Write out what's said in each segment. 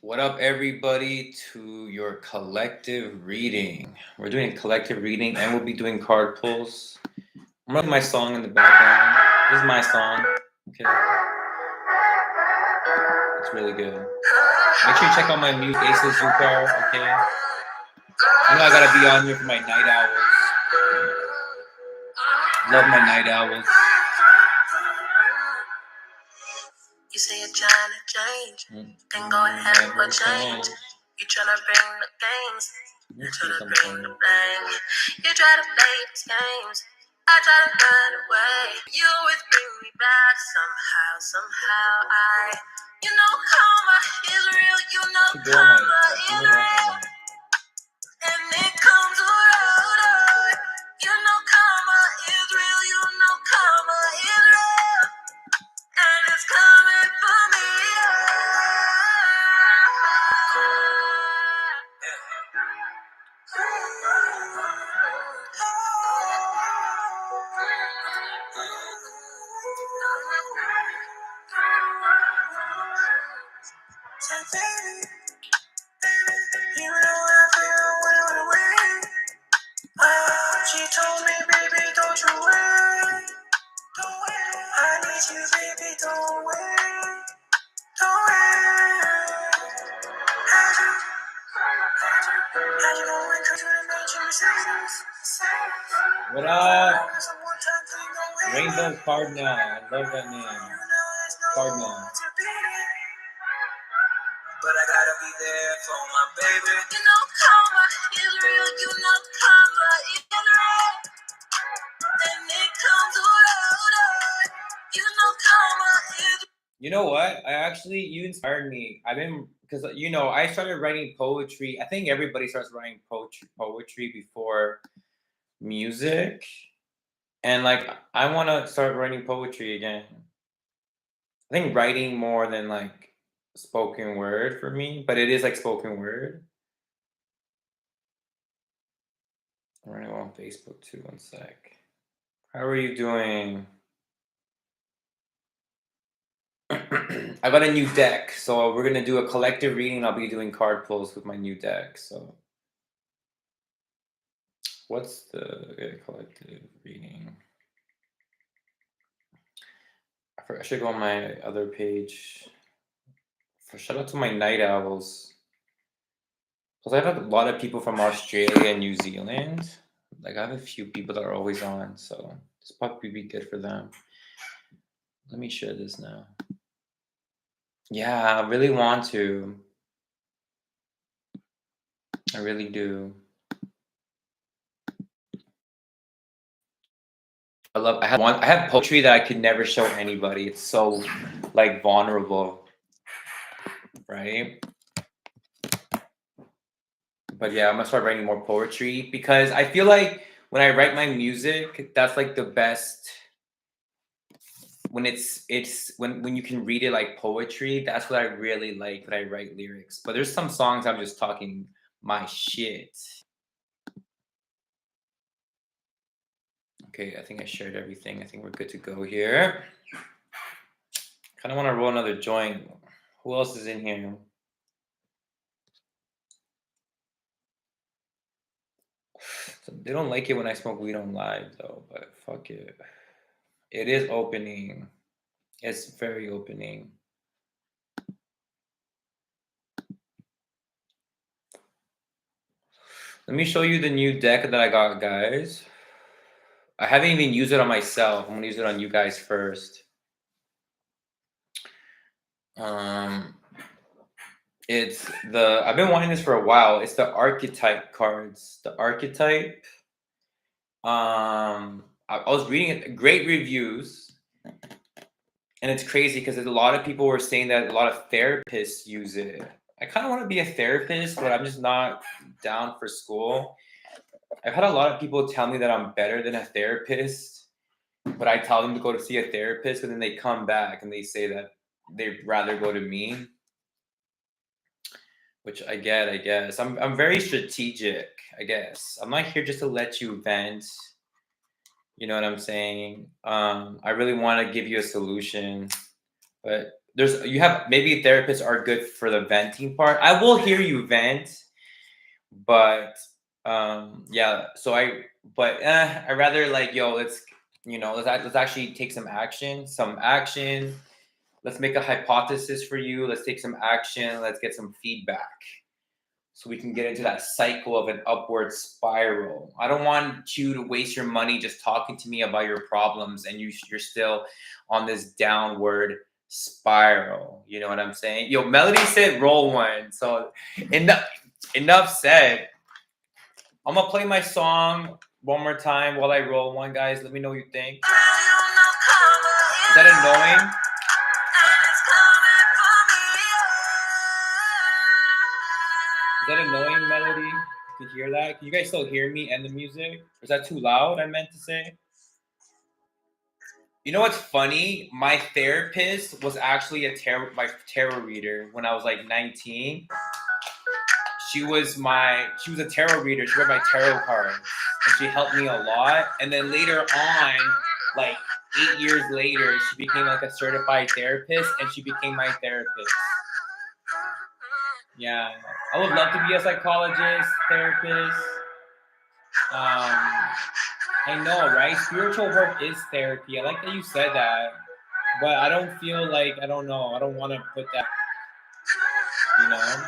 What up, everybody, to your collective reading. We're doing collective reading and we'll be doing card pulls. I'm running my song in the background. This is my song. Okay. It's really good. Make sure you check out my music, Aces Zucar, okay? You know I gotta be on here for my night owls. Love my night owls. You say you're trying to change, then go ahead and change. You tryna bring the games, you tryna bring the bang. You try to play these games, I try to find a way. You always bring me back somehow. You know karma is real, you know karma is real. And it comes around, you know karma is real, you know karma is real. And it's coming for me. You know I feel well away. She told me, baby, don't you wait. Don't wait. I need you, baby, don't wait. Don't wait. Had you going cause you done made you mistakes. What up? Rainbow Cardinal. I love that name. Cardinal. But I gotta be there for my baby. You know karma is real, you know karma is real. And it comes around, you know karma is. You know what? You inspired me. Because I started writing poetry. I think everybody starts writing poetry before music. And like I want to start writing poetry again. I think writing more than like spoken word for me, but it is like spoken word. I'm gonna go on Facebook too, 1 sec. How are you doing? I got a new deck, so we're gonna do a collective reading. I'll be doing card pulls with my new deck. So, what's the collective reading? I should go on my other page. Shout out to my night owls. Because I have a lot of people from Australia and New Zealand. Like I have a few people that are always on, so this probably be good for them. Let me share this now. Yeah, I really want to. I really do. I have poetry that I could never show anybody. It's so like vulnerable. Right? But yeah, I'm gonna start writing more poetry because I feel like when I write my music, that's like the best when it's when you can read it like poetry. That's what I really like when I write lyrics. But there's some songs I'm just talking my shit. Okay, I think I shared everything. I think we're good to go here. Kind of want to roll another joint. Who else is in here? So they don't like it when I smoke weed on live though, but fuck it. It is opening. It's very opening. Let me show you the new deck that I got, guys. I haven't even used it on myself. I'm gonna use it on you guys first. I've been wanting this for a while. It's the archetype cards. The archetype. I was reading it, great reviews, and it's crazy because a lot of people were saying that a lot of therapists use it. I kind of want to be a therapist, but I'm just not down for school. I've had a lot of people tell me that I'm better than a therapist, but I tell them to go to see a therapist, and then they come back and they say that they'd rather go to me, which I get, I guess. I'm very strategic, I guess. I'm not here just to let you vent. You know what I'm saying? I really want to give you a solution, but you have maybe therapists are good for the venting part. I will hear you vent, but yeah. So I rather like let's let's actually take some action. Let's make a hypothesis for you. Let's take some action. Let's get some feedback so we can get into that cycle of an upward spiral. I don't want you to waste your money just talking to me about your problems and you're still on this downward spiral. You know what I'm saying? Yo, Melody said roll one. So enough said. I'm gonna play my song one more time while I roll one, guys. Let me know what you think. Is that annoying? Is that annoying, Melody? To hear that? Can you guys still hear me and the music? Is that too loud? I meant to say. You know what's funny? My therapist was actually my tarot reader when I was like 19. She was a tarot reader. She read my tarot cards and she helped me a lot. And then later on, like 8 years later, she became like a certified therapist and she became my therapist. Yeah, I would love to be a psychologist, therapist. I know, right? Spiritual work is therapy. I like that you said that, but I don't feel like I don't know. I don't want to put that. You know.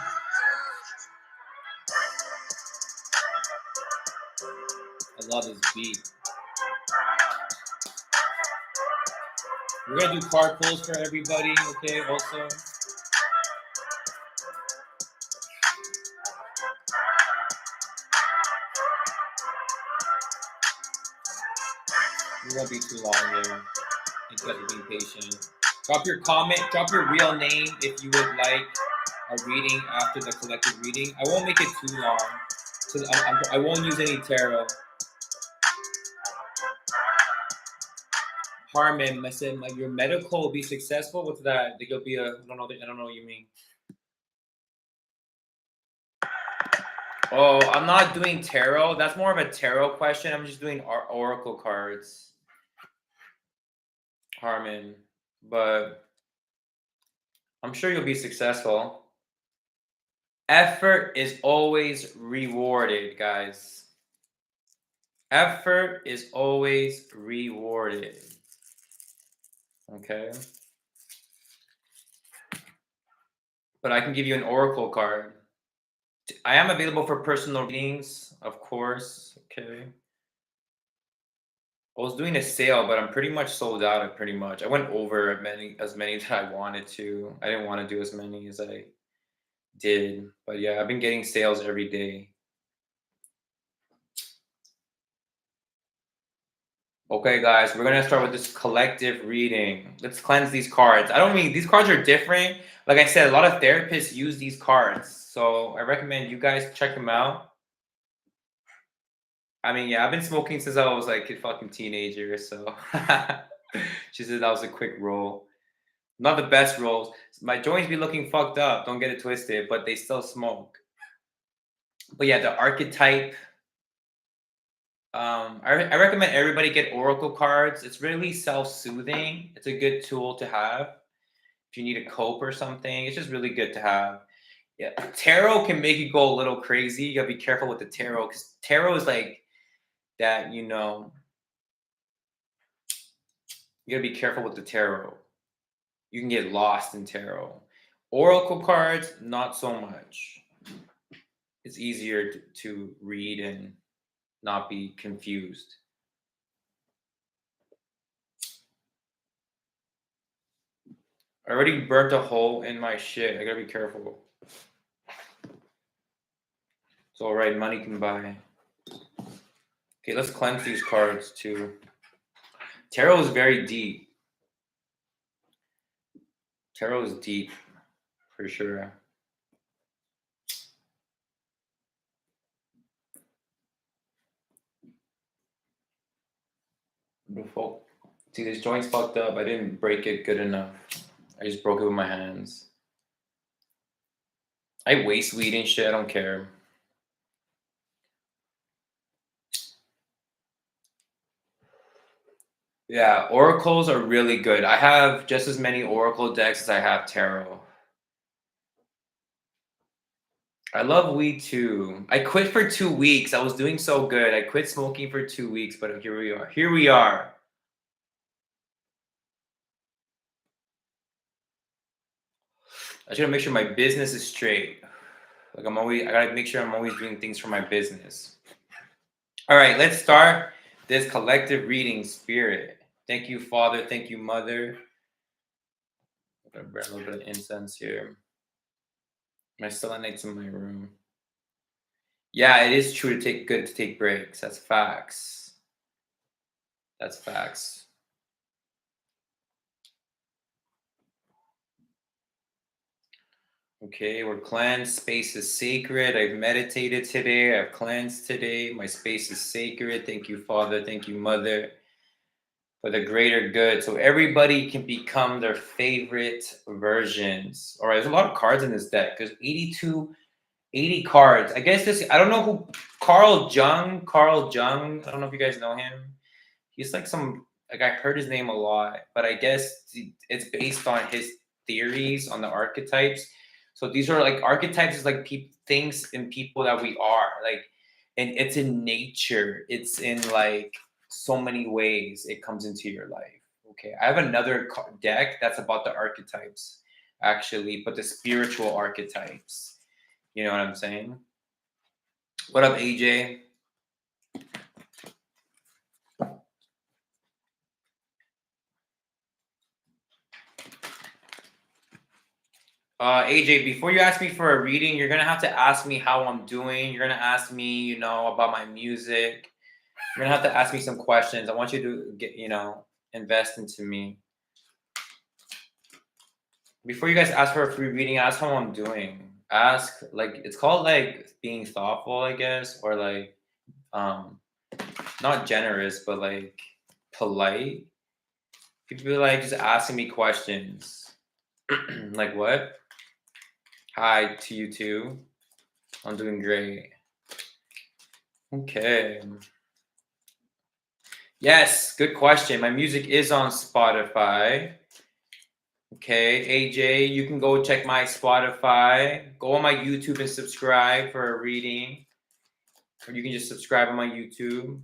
I love this beat. We're gonna do card pulls for everybody, okay? Also. It won't be too long here. Thank you guys for being patient. Drop your comment, drop your real name if you would like a reading after the collective reading. I won't make it too long, so I won't use any tarot. Harmon, I said, like, your medical will be successful. What's that? Like, it'll be I don't know what you mean. Oh, I'm not doing tarot. That's more of a tarot question. I'm just doing oracle cards. Harmon, but I'm sure you'll be successful. Effort is always rewarded, guys. Effort is always rewarded. Okay. But I can give you an oracle card. I am available for personal readings, of course. Okay. I was doing a sale, but I'm pretty much sold out. Pretty much, I went over as many as I wanted to. I didn't want to do as many as I did, but yeah, I've been getting sales every day. Okay, guys, we're gonna start with this collective reading. Let's cleanse these cards. I don't mean these cards are different. Like I said, a lot of therapists use these cards, so I recommend you guys check them out. I mean, yeah, I've been smoking since I was like a fucking teenager, so she said that was a quick roll. Not the best rolls. My joints be looking fucked up. Don't get it twisted, but they still smoke. But yeah, the archetype. I recommend everybody get oracle cards. It's really self-soothing. It's a good tool to have if you need a cope or something. It's just really good to have. Yeah, tarot can make you go a little crazy. You gotta be careful with the tarot because tarot is like that. You gotta be careful with the tarot. You can get lost in tarot. Oracle cards, not so much. It's easier to read and not be confused. I already burnt a hole in my shit. I gotta be careful. It's all right. Money can buy. Okay, let's cleanse these cards too. Tarot is very deep. Tarot is deep, for sure. Before, see, this joint's fucked up. I didn't break it good enough. I just broke it with my hands. I waste weed and shit. I don't care. Yeah, oracles are really good. I have just as many oracle decks as I have tarot. I love weed too. I quit for 2 weeks. I was doing so good. I quit smoking for 2 weeks, but here we are. Here we are. I just gotta make sure my business is straight. Like I gotta make sure I'm always doing things for my business. All right, let's start this collective reading spirit. Thank you, Father. Thank you, Mother. I'm gonna burn a little bit of incense here. My selenite's in my room. Yeah, it is true to take breaks. That's facts. That's facts. Okay, we're cleansed. Space is sacred. I've meditated today. I've cleansed today. My space is sacred. Thank you, Father. Thank you, Mother, for the greater good. So everybody can become their favorite versions. All right, there's a lot of cards in this deck. There's 80 cards. I guess this, I don't know who, Carl Jung. I don't know if you guys know him. He's like like I heard his name a lot, but I guess it's based on his theories on the archetypes. So these are like archetypes is like things in people that we are like, and it's in nature. It's in like so many ways it comes into your life. Okay, I have another deck that's about the archetypes actually, but the spiritual archetypes. You know what I'm saying? What up, AJ? AJ, before you ask me for a reading, you're gonna have to ask me how I'm doing. You're gonna ask me, about my music. You're gonna have to ask me some questions. I want you to invest into me. Before you guys ask for a free reading, ask how I'm doing. Ask like it's called like being thoughtful, I guess, or like um not generous, but like polite. People be like just asking me questions. Like what? Hi to you too. I'm doing great. Okay. Yes, good question. My music is on Spotify. Okay, AJ, you can go check my Spotify. Go on my YouTube and subscribe for a reading. Or you can just subscribe on my YouTube.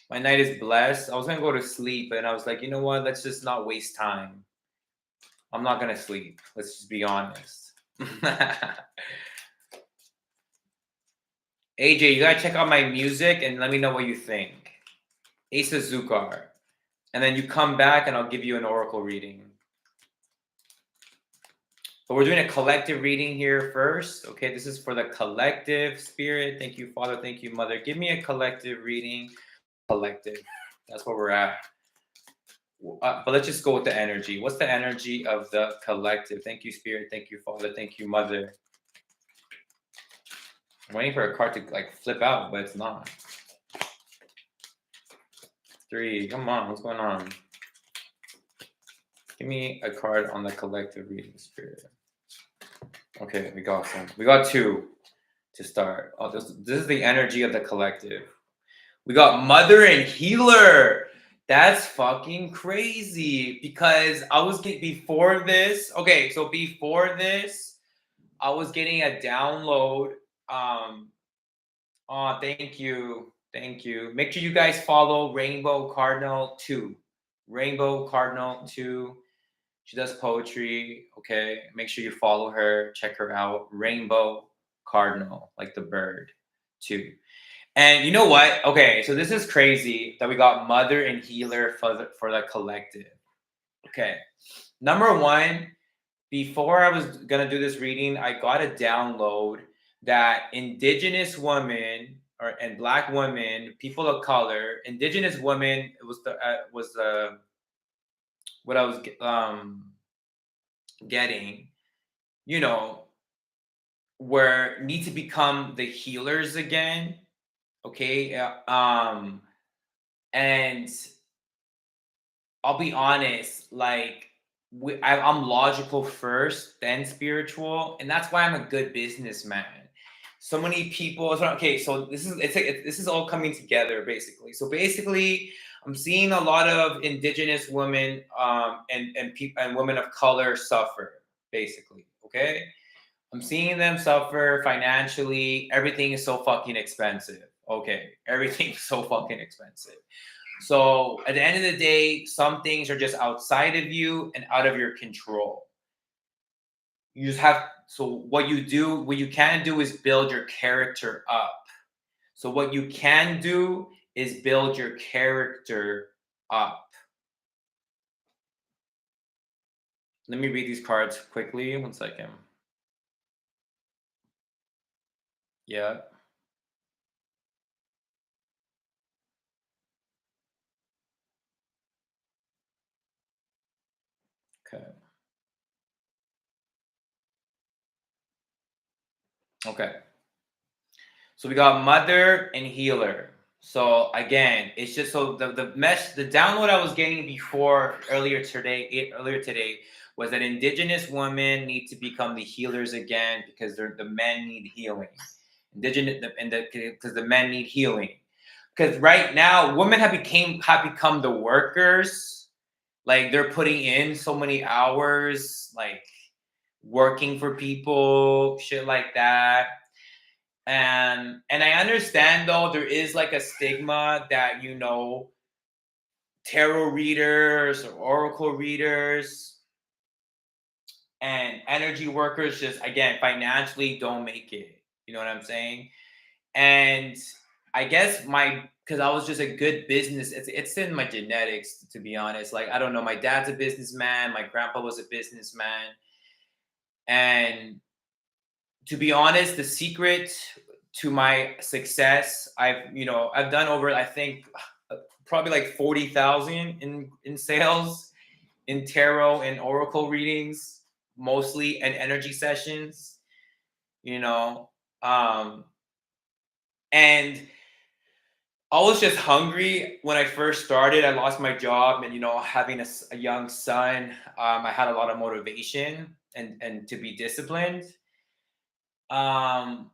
My night is blessed. I was gonna go to sleep, and I was like, you know what? Let's just not waste time. I'm not gonna sleep. Let's just be honest. AJ, you gotta check out my music and let me know what you think. Asa Zukar. And then you come back and I'll give you an oracle reading. But we're doing a collective reading here first. Okay, this is for the collective spirit. Thank you, Father. Thank you, Mother. Give me a collective reading. Collective. That's where we're at. But let's just go with the energy. What's the energy of the collective? Thank you, Spirit. Thank you, Father. Thank you, Mother. I'm waiting for a card to like flip out, but it's not. 3. Come on. What's going on? Give me a card on the collective reading, Spirit. Okay, we got some. We got 2 to start. Oh, this is the energy of the collective. We got Mother and Healer. That's fucking crazy because I was before this. Okay, so before this, I was getting a download. Oh, thank you. Thank you. Make sure you guys follow Rainbow Cardinal 2. Rainbow Cardinal 2. She does poetry. Okay. Make sure you follow her. Check her out. Rainbow Cardinal, like the bird 2. And you know what? Okay, so this is crazy that we got Mother and Healer for the collective. Okay. Number 1, before I was gonna do this reading, I got a download that indigenous women and black women, people of color, indigenous women, it was what I was getting, you know, where need to become the healers again. Okay. And I'll be honest, like I'm logical first, then spiritual, and that's why I'm a good businessman. So many people. So, okay, so this is all coming together basically. So basically, I'm seeing a lot of indigenous women and people and women of color suffer, basically. Okay. I'm seeing them suffer financially. Everything is so fucking expensive. Okay. Everything's so fucking expensive. So at the end of the day, some things are just outside of you and out of your control. You just have, so what you can do is build your character up. So what you can do is build your character up. Let me read these cards quickly. 1 second. Yeah. Okay. Okay. So we got mother and healer. So again, it's just so the download I was getting before earlier today was that indigenous women need to become the healers again because the men need healing. Because the men need healing. Because right now women have become the workers. Like they're putting in so many hours, like working for people, shit like that. And I understand though there is like a stigma that tarot readers or oracle readers and energy workers just again financially don't make it. You know what I'm saying? And I guess because I was just a good business, it's in my genetics to be honest. Like I don't know, my dad's a businessman, my grandpa was a businessman, and to be honest, the secret to my success, I've done over I think probably like 40,000 in sales in tarot and oracle readings, mostly and energy sessions, you know. Um and I was just hungry when I first started. I lost my job, and having a young son, I had a lot of motivation and to be disciplined. Um,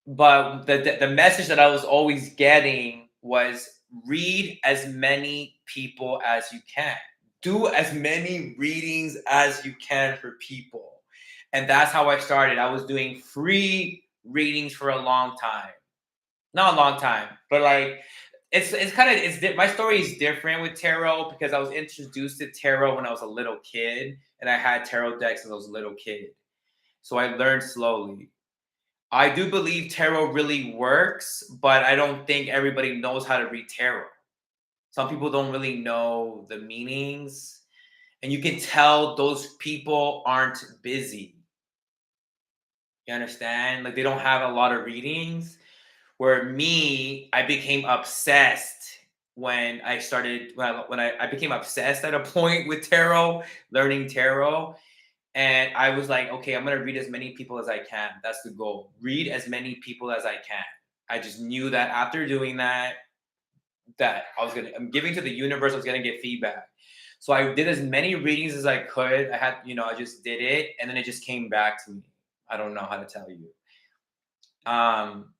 but the message that I was always getting was read as many people as you can. Do as many readings as you can for people. And that's how I started. I was doing free readings for a long time. Not a long time, but like it's kind of my story is different with tarot because I was introduced to tarot when I was a little kid and I had tarot decks when I was a little kid. So I learned slowly. I do believe tarot really works, but I don't think everybody knows how to read tarot. Some people don't really know the meanings, and you can tell those people aren't busy. You understand? Like they don't have a lot of readings. Where me, I became obsessed when I started when I became obsessed at a point with tarot, learning tarot. And I was like, okay, I'm gonna read as many people as I can. That's the goal. Read as many people as I can. I just knew that after doing that, I'm giving to the universe, I was gonna get feedback. So I did as many readings as I could. I just did it, and then it just came back to me. I don't know how to tell you. Um,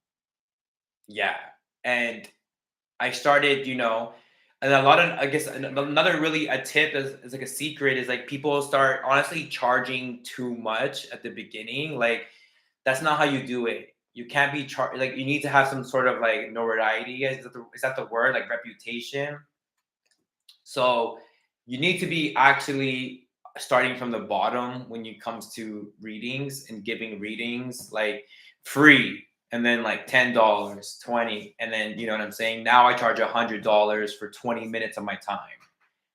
yeah. And I started, and a lot of, I guess, another really a tip is like a secret is like people start honestly charging too much at the beginning. Like that's not how you do it. You can't be like you need to have some sort of like notoriety. Is that the word? Like reputation. So you need to be actually starting from the bottom when it comes to readings and giving readings like free and then like $10, 20, and then you know what I'm saying? Now I charge $100 for 20 minutes of my time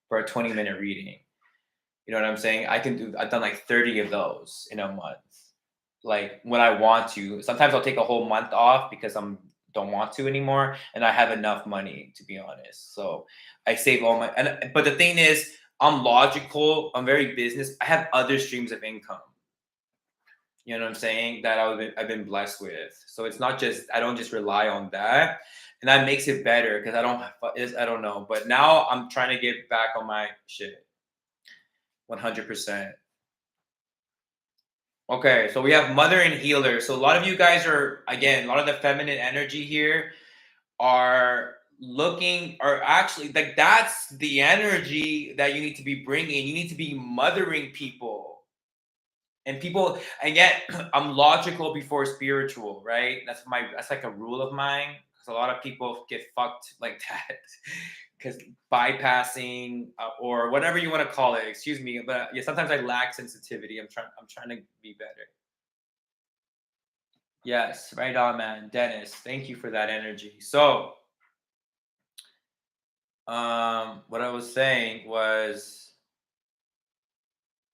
for a 20-minute reading. You know what I'm saying? I've done like 30 of those in a month. Like when I want to. Sometimes I'll take a whole month off because don't want to anymore and I have enough money to be honest. So I save all my but the thing is I'm logical, I'm very business. I have other streams of income. You know what I'm saying? That I've been blessed with. So it's not just I don't just rely on that. And that makes it better because I don't know. But now I'm trying to get back on my shit. 100%. Okay, so we have mother and healer. So a lot of you guys are again, a lot of the feminine energy here are looking, or actually, like, that's the energy that you need to be bringing. You need to be mothering people. And people, and yet I'm logical before spiritual, right? That's like a rule of mine. Because a lot of people get fucked like that. Because bypassing, or whatever you want to call it, excuse me, but yeah, sometimes I lack sensitivity. I'm trying to be better. Yes, right on, man. Dennis, thank you for that energy. So, what I was saying was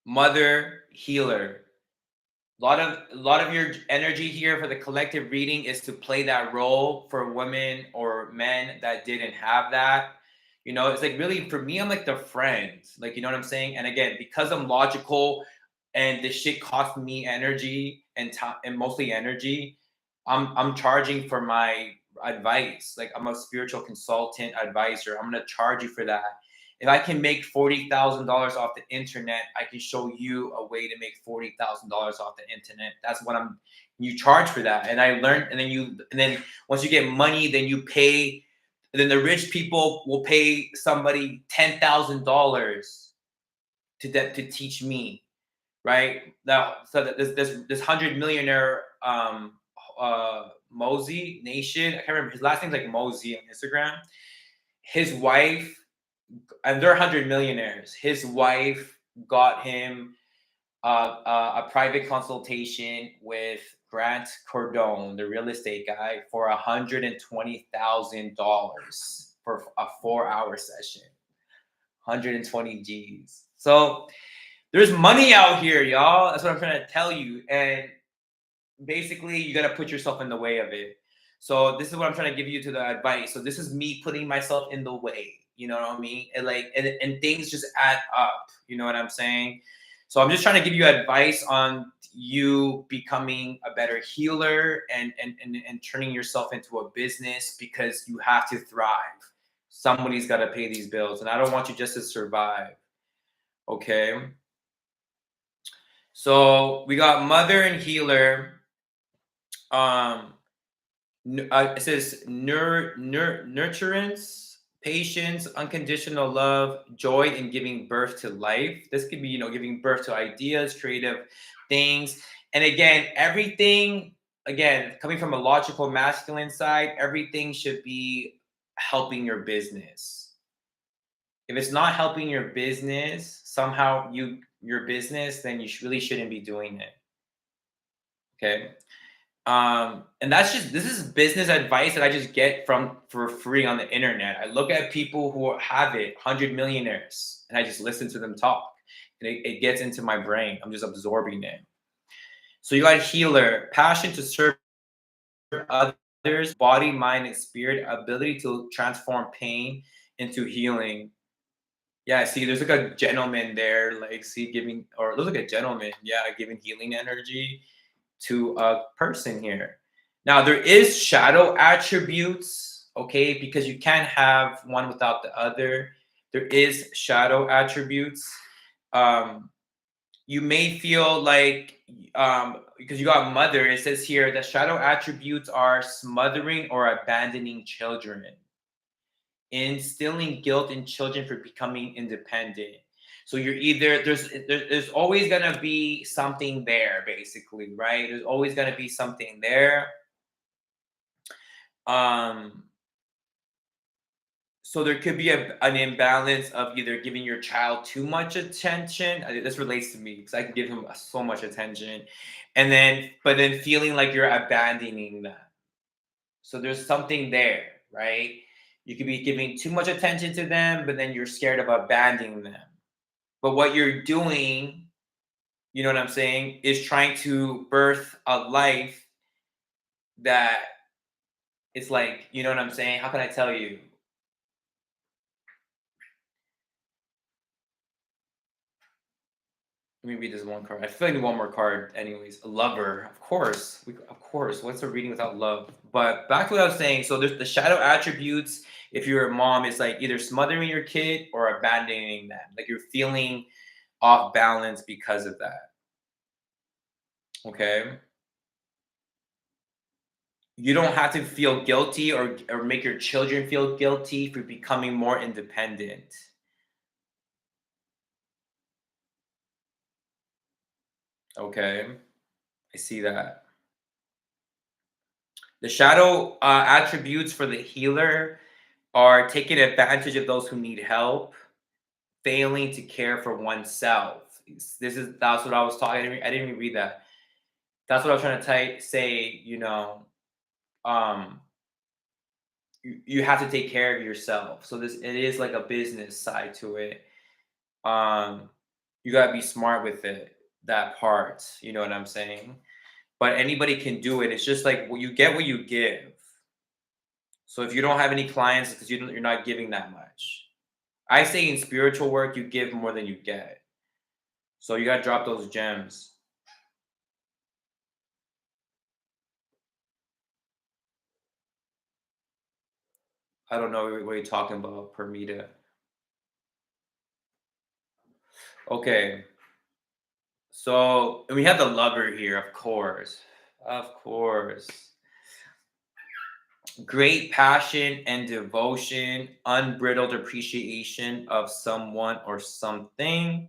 mother healer. A lot of your energy here for the collective reading is to play that role for women or men that didn't have that. It's like, really, for me, I'm like the friend. Like, you know what I'm saying? And again, because I'm logical and this shit costs me energy and time, and mostly energy, I'm charging for my advice. Like, I'm a spiritual consultant advisor. I'm gonna charge you for that. If I can make $40,000 off the internet, I can show you a way to make $40,000 off the internet. That's what you charge for that. And I learned, and then once you get money, then you pay. Then the rich people will pay somebody $10,000 to teach me, right? Now, so that this 100 millionaire, Mosey Nation. I can't remember his last name's, like, Mosey on Instagram. His wife, and they're 100 millionaires. His wife got him a private consultation with Grant Cardone, the real estate guy, for $120,000 for a 4-hour session. 120 G's. So there's money out here, y'all. That's what I'm trying to tell you. And basically, you got to put yourself in the way of it. So this is what I'm trying to give you to the advice. So this is me putting myself in the way. You know what I mean? And things just add up. You know what I'm saying? So I'm just trying to give you advice on you becoming a better healer, and turning yourself into a business, because you have to thrive. Somebody's got to pay these bills, and I don't want you just to survive. Okay. So we got mother and healer. Um, it says nurturance, patience, unconditional love, joy in giving birth to life. This could be, giving birth to ideas, creative things. And again, everything, again, coming from a logical masculine side, everything should be helping your business. If it's not helping your business, somehow your business, then you really shouldn't be doing it. Okay. And this is business advice that I just get for free on the internet. I look at people who have it, 100 millionaires, and I just listen to them talk. And it gets into my brain. I'm just absorbing it. So you got healer, passion to serve others, body, mind, and spirit, ability to transform pain into healing. Yeah, see, there's like a gentleman there, like, see, giving, or it looks like a gentleman, yeah, giving healing energy to a person here. Now, there is shadow attributes, okay, because you can't have one without the other. There is shadow attributes. You may feel like, because you got mother, it says here that shadow attributes are smothering or abandoning children, instilling guilt in children for becoming independent. So you're either there's always gonna be something there, basically, right? There's always gonna be something there. Um, so there could be an imbalance of either giving your child too much attention. This relates to me because I can give him so much attention, but then feeling like you're abandoning them. So there's something there, right? You could be giving too much attention to them, but then you're scared of abandoning them. But what you're doing, you know what I'm saying, is trying to birth a life that it's like, you know what I'm saying? How can I tell you? Let me read this one card. I feel like I need one more card, anyways. A lover, of course. Of course. What's a reading without love? But back to what I was saying. So there's the shadow attributes. If you're a mom, it's like either smothering your kid or abandoning them. Like, you're feeling off balance because of that. Okay. you don't have to feel guilty or make your children feel guilty for becoming more independent. Okay, I see that. The shadow attributes for the healer are taking advantage of those who need help, failing to care for oneself. That's what I was talking. I didn't even read that. That's what I was trying to say. Um, you have to take care of yourself. So it is like a business side to it. Um, you gotta be smart with it. That part, you know what I'm saying? But anybody can do it. It's just like you get what you give. So if you don't have any clients, because you're not giving that much. I say in spiritual work, you give more than you get. So you gotta drop those gems. I don't know what you're talking about, Permita. Okay, so and we have the lover here, of course. Of course. Great passion and devotion, unbridled appreciation of someone or something.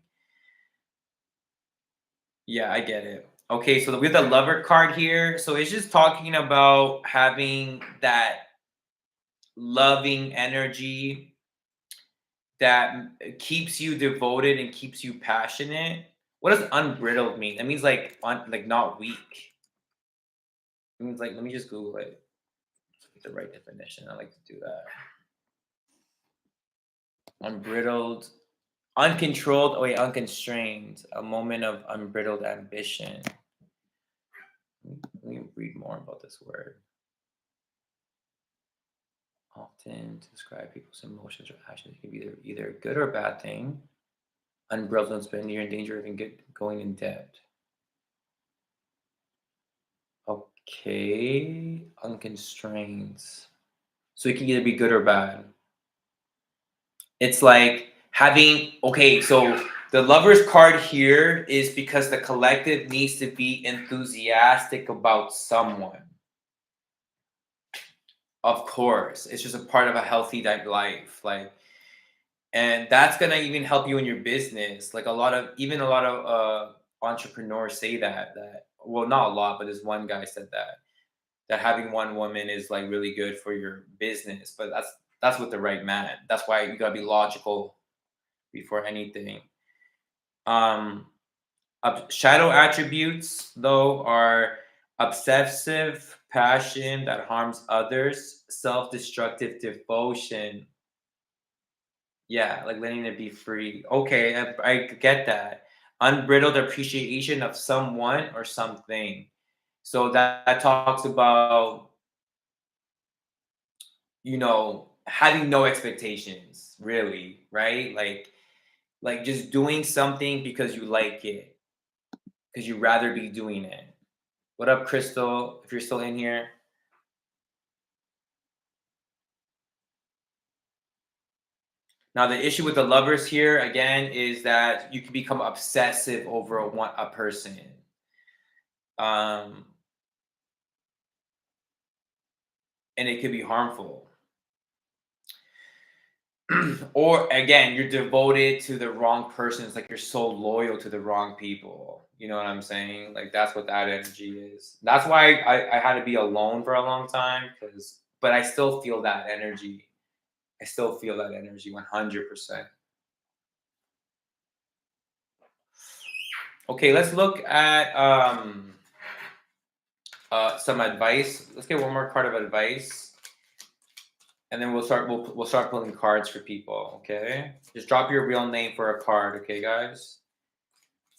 Yeah, I get it. Okay, so we have the lover card here. So it's just talking about having that loving energy that keeps you devoted and keeps you passionate. What does unbridled mean? That means like like not weak. It means like let me just Google it. Get the right definition. I like to do that. Unbridled, uncontrolled. Oh wait, unconstrained. A moment of unbridled ambition. Let me read more about this word. Often to describe people's emotions or actions, it can be either a good or a bad thing. Unbridled and spend you're in danger of going in debt. Okay, unconstrained. So it can either be good or bad. It's like having okay, so the lover's card here is because the collective needs to be enthusiastic about someone. Of course, it's just a part of a healthy life, like, and that's gonna even help you in your business. Like a lot of entrepreneurs say that well, not a lot, but this one guy said that having one woman is like really good for your business. But that's with the right man. That's why you gotta be logical before anything. Um, shadow attributes though are obsessive passion that harms others, self-destructive devotion. Yeah, like letting it be free. Okay, I get that. Unbridled appreciation of someone or something. So that talks about, having no expectations, really, right? Like just doing something because you like it, because you rather be doing it. What up, Crystal? If you're still in here. Now, the issue with the lovers here again is that you can become obsessive over a person. Um, and it could be harmful. Or again, you're devoted to the wrong person. It's like you're so loyal to the wrong people. You know what I'm saying? Like that's what that energy is. That's why I had to be alone for a long time but I still feel that energy. I still feel that energy 100%. Okay, let's look at some advice. Let's get one more card of advice, and then we'll start pulling cards for people. Okay, just drop your real name for a card. Okay, guys.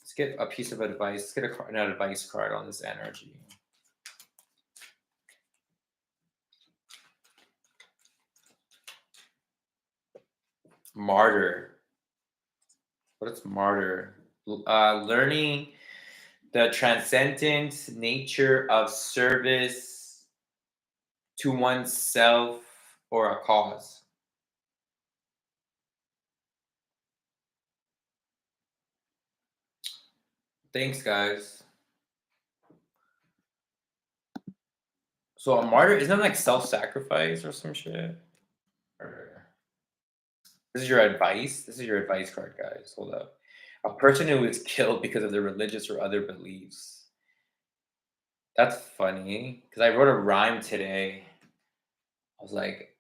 Let's get a piece of advice. Let's get an advice card on this energy. Martyr. What is martyr? Learning the transcendent nature of service to oneself or a cause. Thanks, guys. So a martyr isn't that like self-sacrifice or some shit? Or this is your advice? This is your advice card, guys. Hold up. A person who is killed because of their religious or other beliefs. That's funny because I wrote a rhyme today. I was like,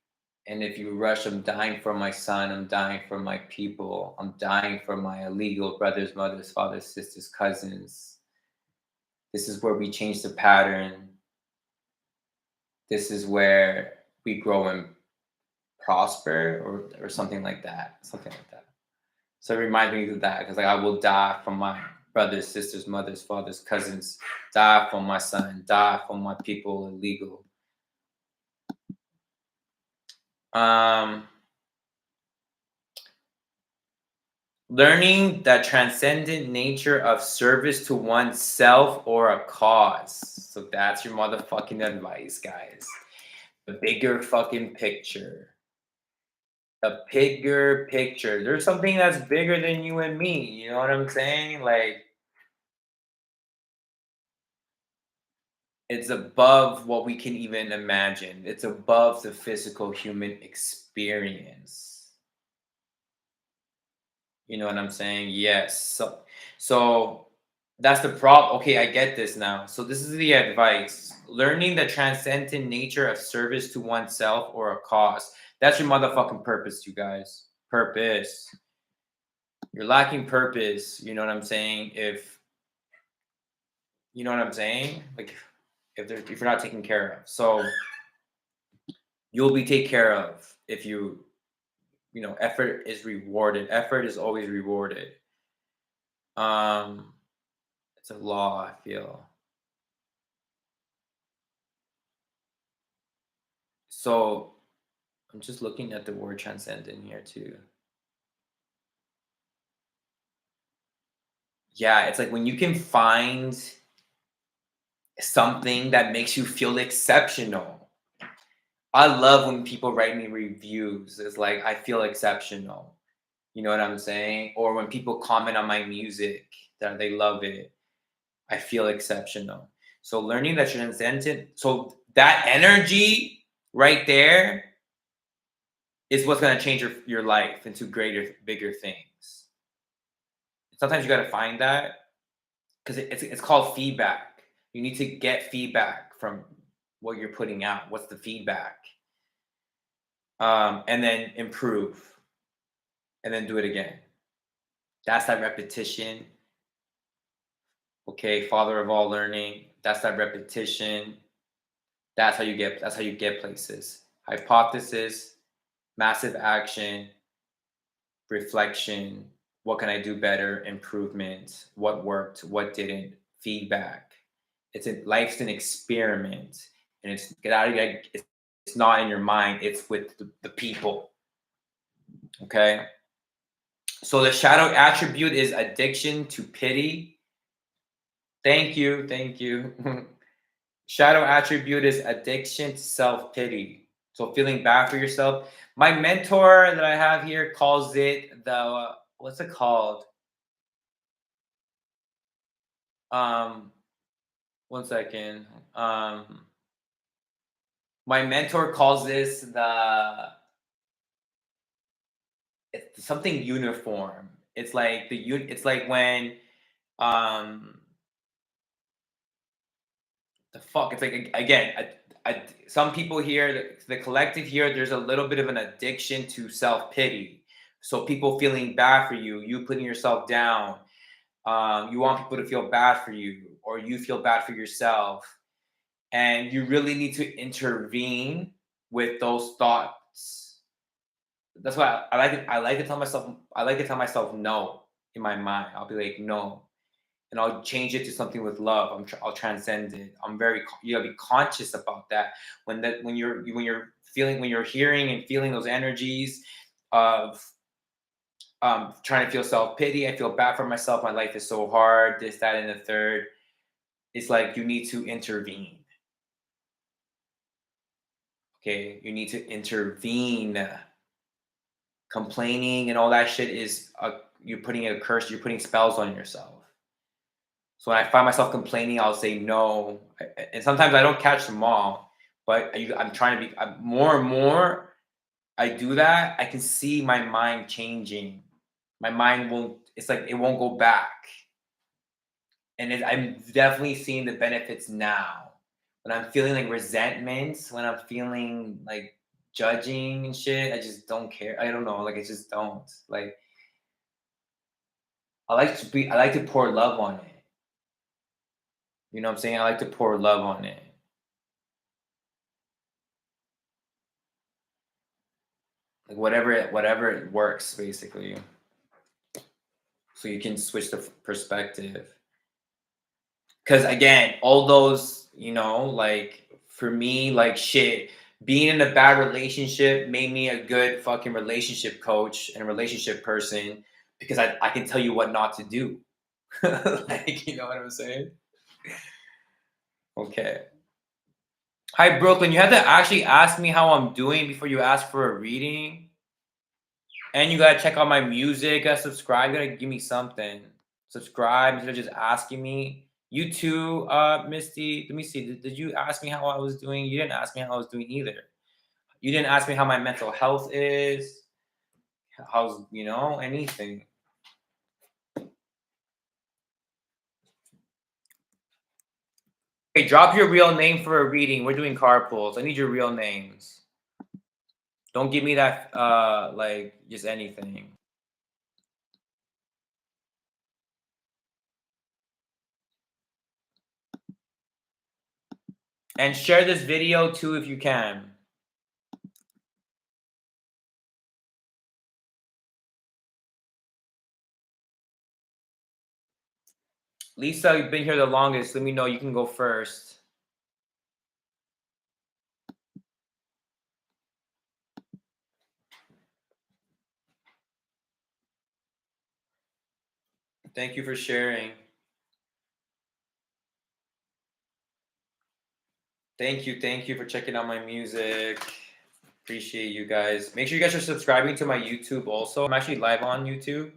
and if you rush, I'm dying for my son, I'm dying for my people, I'm dying for my illegal brothers, mothers, fathers, sisters, cousins. This is where we change the pattern. This is where we grow and prosper, or something like that. Something like that. So it reminds me of that because like I will die for my brothers, sisters, mothers, fathers, cousins, die for my son, die for my people illegal. Learning the transcendent nature of service to oneself or a cause. So that's your motherfucking advice, guys. The bigger fucking picture. The bigger picture. There's something that's bigger than you and me. You know what I'm saying? Like, it's above what we can even imagine. It's above the physical human experience. You know what I'm saying? Yes. So that's the problem. Okay, I get this now. So this is the advice. Learning the transcendent nature of service to oneself or a cause. That's your motherfucking purpose, you guys. Purpose. You're lacking purpose. You know what I'm saying? If you know what I'm saying? Like if you're not taken care of. So you'll be taken care of if effort is rewarded. Effort is always rewarded. It's a law, I feel. So I'm just looking at the word transcendent here too. Yeah, it's like when you can find something that makes you feel exceptional. I love when people write me reviews. It's like I feel exceptional. You know what I'm saying? Or when people comment on my music that they love it, I feel exceptional. So learning that transcendent, so that energy right there is what's going to change your life into greater, bigger things. Sometimes you got to find that because it's called feedback. You need to get feedback from what you're putting out. What's the feedback? And then improve, and then do it again. That's that repetition. Okay, father of all learning. That's that repetition. That's how you get. That's how you get places. Hypothesis, massive action, reflection. What can I do better? Improvement. What worked? What didn't? Feedback. Life's an experiment, and it's not in your mind. It's with the people. Okay. So the shadow attribute is addiction to pity. Thank you. Thank you. Shadow attribute is addiction to self pity. So feeling bad for yourself. My mentor that I have here calls it the what's it called? Um, one second. My mentor calls this it's something uniform. It's like it's like when um the fuck it's like again some people here the collective here there's a little bit of an addiction to self-pity, so people feeling bad for you putting yourself down, you want people to feel bad for you or you feel bad for yourself, and you really need to intervene with those thoughts. That's why I like to tell myself no in my mind. I'll be like no, and I'll change it to something with love. I'll transcend it. You gotta be conscious about that when you're hearing and feeling those energies of trying to feel self pity. I feel bad for myself. My life is so hard. This, that, and the third. It's like you need to intervene. Okay, you need to intervene. Complaining and all that shit is you're putting a curse. You're putting spells on yourself. So when I find myself complaining, I'll say no. And sometimes I don't catch them all, But I'm trying to be more and more. I do that. I can see my mind changing. My mind won't. It's like it won't go back. And I'm definitely seeing the benefits now. When I'm feeling like resentment, when I'm feeling like judging and shit, I just don't care. I don't know. Like I just don't. Like I like to pour love on it. You know what I'm saying? I like to pour love on it. Like whatever it works, basically. So you can switch the perspective. Because again, all those, like for me, like shit, being in a bad relationship made me a good fucking relationship coach and a relationship person because I can tell you what not to do. Like, you know what I'm saying? Okay. Hi, Brooklyn. You had to actually ask me how I'm doing before you ask for a reading. And you gotta check out my music, gotta subscribe, you gotta give me something. Subscribe instead of just asking me. You too, Misty. Let me see. Did you ask me how I was doing? You didn't ask me how I was doing either. You didn't ask me how my mental health is. How's anything. Okay, drop your real name for a reading. We're doing carpools. I need your real names. Don't give me that like just anything. And share this video too if you can. Lisa, you've been here the longest. Let me know. You can go first. Thank you for sharing. Thank you for checking out my music. Appreciate you guys. Make sure you guys are subscribing to my YouTube also. I'm actually live on YouTube.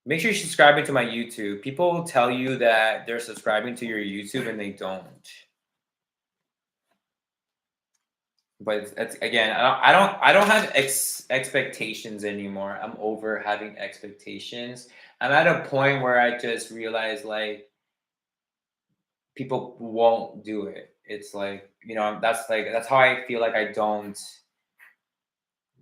Make sure you're subscribing to my YouTube. People will tell you that they're subscribing to your YouTube and they don't. But it's again, I don't have expectations anymore. I'm over having expectations. I'm at a point where I just realize like people won't do it. It's like, that's how I feel like I don't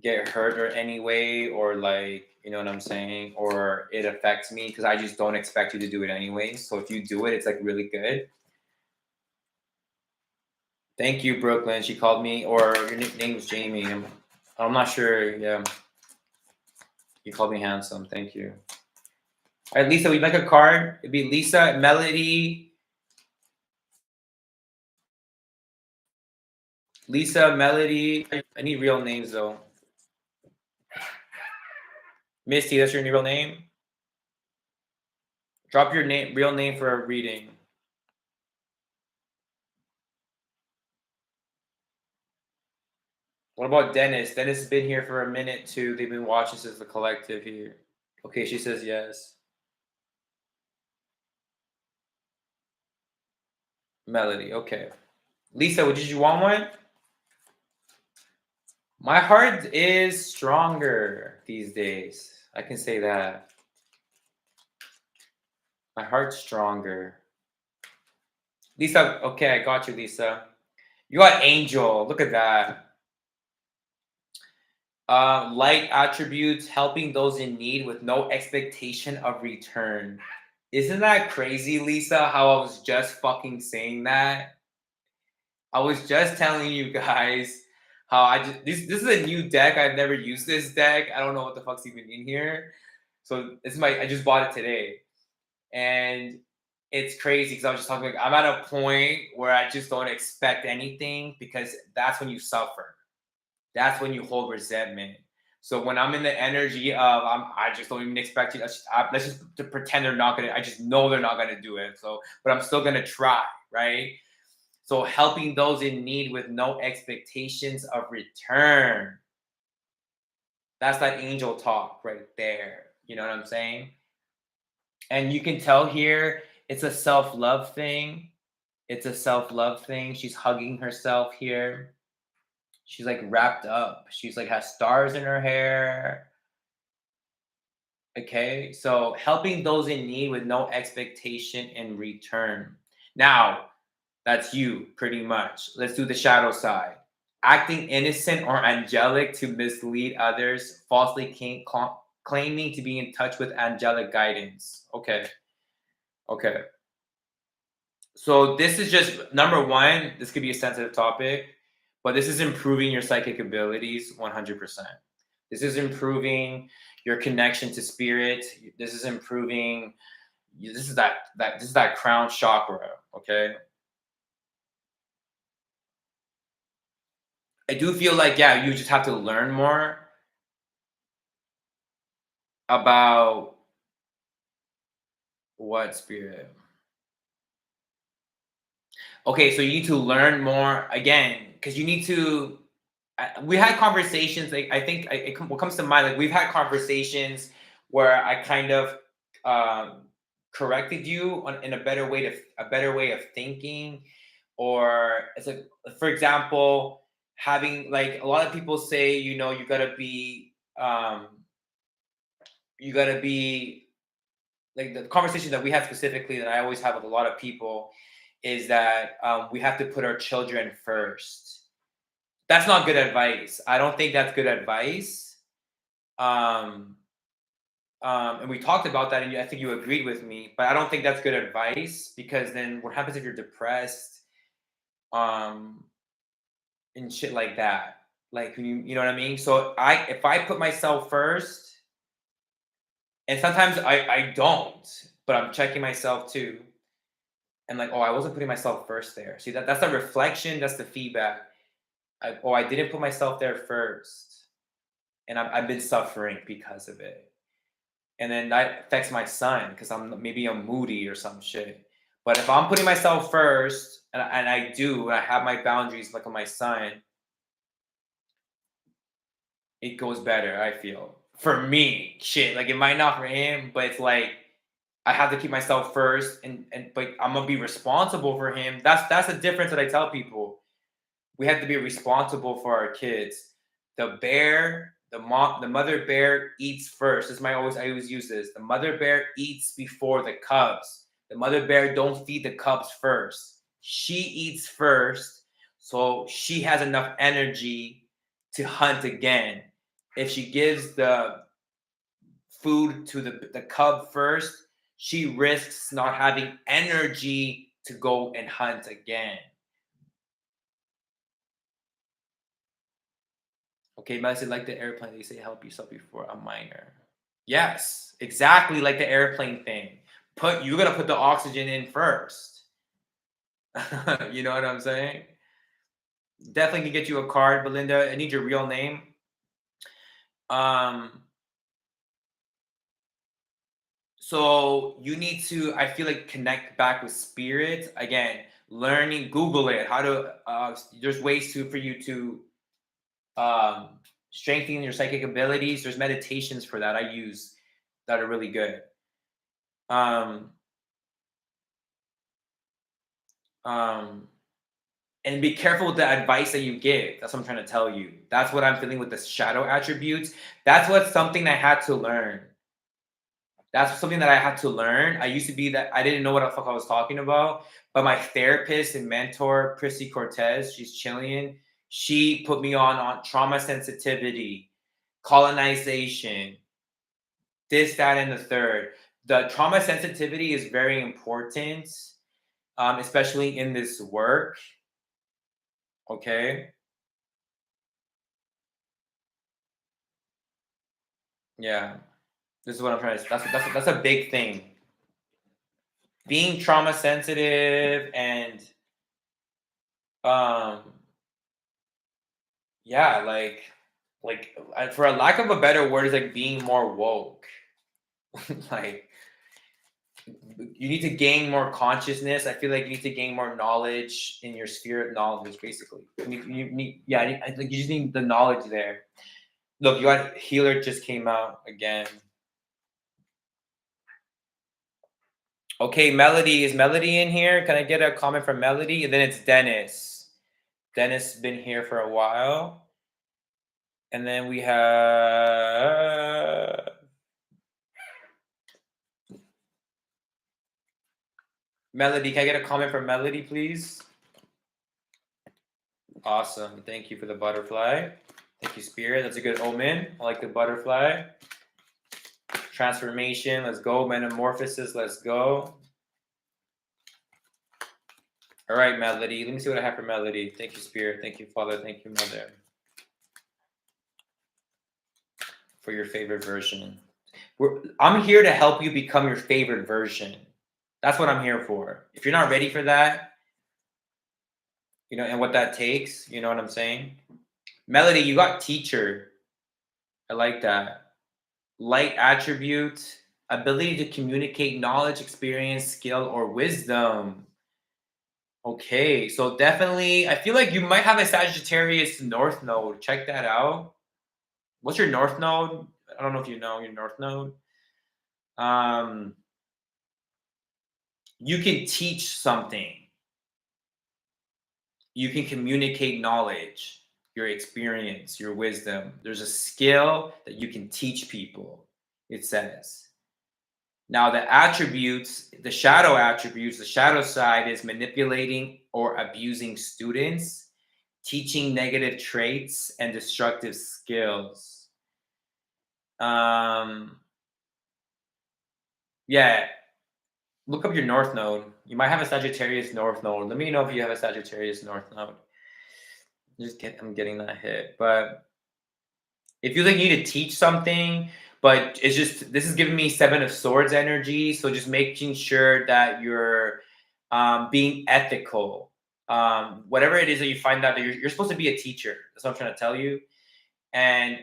get hurt or any way, or like, you know what I'm saying, or it affects me because I just don't expect you to do it anyway. So if you do it, it's like really good. Thank you, Brooklyn. She called me, or your name's Jamie. I'm not sure. Yeah, you called me handsome. Thank you. All right, Lisa, we'd like a card. It'd be Lisa, Melody. Lisa, Melody. I need real names though. Misty, that's your real name. Drop your real name for a reading. What about Dennis? Dennis has been here for a minute too. They've been watching since the collective here. Okay, she says yes. Melody, okay. Lisa, did you want one? My heart is stronger these days. I can say that. My heart's stronger. Lisa, okay, I got you, Lisa. You got Angel. Look at that. Light attributes, helping those in need with no expectation of return. Isn't that crazy, Lisa? How I was just fucking saying that. I was just telling you guys how this is a new deck. I've never used this deck. I don't know what the fuck's even in here. So I just bought it today, and it's crazy because I was just talking. Like, I'm at a point where I just don't expect anything because that's when you suffer. That's when you hold resentment. So when I'm in the energy of I just don't even expect you. Let's just to pretend they're not gonna. I just know they're not gonna do it. So, but I'm still gonna try, right? So helping those in need with no expectations of return. That's that angel talk right there. You know what I'm saying? And you can tell here it's a self-love thing. It's a self-love thing. She's hugging herself here. She's like wrapped up. She's like has stars in her hair. Okay. So helping those in need with no expectation in return. Now, that's you pretty much. Let's do the shadow side. Acting innocent or angelic to mislead others, falsely claiming to be in touch with angelic guidance. Okay. Okay. So this is just number one. This could be a sensitive topic, but this is improving your psychic abilities 100%. This is improving your connection to spirit. This is improving. This is that crown chakra. Okay. I do feel like yeah, you just have to learn more about what spirit. Okay, so you need to learn more again because you need to. We had conversations. Like I think what comes to mind, like we've had conversations where I kind of um, corrected you on in a better way of thinking, or it's like for example, having like a lot of people say, you gotta be like the conversation that we had specifically that I always have with a lot of people is that we have to put our children first. That's not good advice. I don't think that's good advice. Um, and we talked about that, and I think you agreed with me. But I don't think that's good advice because then what happens if you're depressed, um, and shit like that? Like you know what I mean? So if I put myself first, and sometimes I don't, but I'm checking myself too, and like oh I wasn't putting myself first there. See that's the reflection, that's the feedback. I didn't put myself there first, and I've been suffering because of it. And then that affects my son because I'm moody or some shit. But if I'm putting myself first, and I do, and I have my boundaries like on my son, it goes better. I feel for me, shit. Like it might not for him, but it's like I have to keep myself first, and but I'm gonna be responsible for him. That's the difference that I tell people. We have to be responsible for our kids. The mother bear eats first. I always use this. The mother bear eats before the cubs. The mother bear don't feed the cubs first. She eats first, so she has enough energy to hunt again. If she gives the food to the cub first, she risks not having energy to go and hunt again. Okay, but I said like the airplane, they say help yourself before a minor. Yes, exactly like the airplane thing. You gotta put the oxygen in first. You know what I'm saying? Definitely can get you a card, Belinda. I need your real name. Um, so you need to, I feel like connect back with spirit. Again, learning, Google it. How to there's ways for you to um strengthen your psychic abilities. There's meditations for that I use that are really good. Um, um, and be careful with the advice that you give. That's what I'm trying to tell you. That's what I'm feeling with the shadow attributes. That's what something I had to learn. That's something that I had to learn. I used to be that I didn't know what the fuck I was talking about. But my therapist and mentor, Prissy Cortez, she's Chilean. She put me on trauma sensitivity, colonization, this, that, and the third. The trauma sensitivity is very important, especially in this work. Okay. Yeah. This is what I'm trying to. That's a big thing. Being trauma sensitive and um yeah, for a lack of a better word, is like being more woke. Like you need to gain more consciousness. I feel like you need to gain more knowledge in your sphere of knowledge, basically. I think you just need the knowledge there. Look, you got healer just came out again. Okay, Melody. Is Melody in here? Can I get a comment from Melody? And then it's Dennis. Dennis has been here for a while. And then we have Melody. Can I get a comment from Melody, please? Awesome. Thank you for the butterfly. Thank you, Spirit. That's a good omen. I like the butterfly. Transformation. Let's go. Metamorphosis. Let's go. All right, Melody. Let me see what I have for Melody. Thank you, Spirit. Thank you, Father. Thank you, Mother. For your favorite version. I'm here to help you become your favorite version. That's what I'm here for. If you're not ready for that, you know, and what that takes, you know what I'm saying? Melody, you got teacher. I like that. Light attribute, ability to communicate knowledge, experience, skill, or wisdom. Okay, so definitely, I feel like you might have a Sagittarius North Node. Check that out. What's your North Node? I don't know if you know your North Node. You can teach something. You can communicate knowledge, your experience, your wisdom. There's a skill that you can teach people, it says. Now, the attributes, the shadow side is manipulating or abusing students, teaching negative traits and destructive skills. Yeah, look up your North Node. You might have a Sagittarius North Node. Let me know if you have a Sagittarius North Node. I'm getting that hit. But if you think you need to teach something, but it's just, this is giving me Seven of Swords energy. So just making sure that you're being ethical. Whatever it is that you find out that you're supposed to be a teacher. That's what I'm trying to tell you. And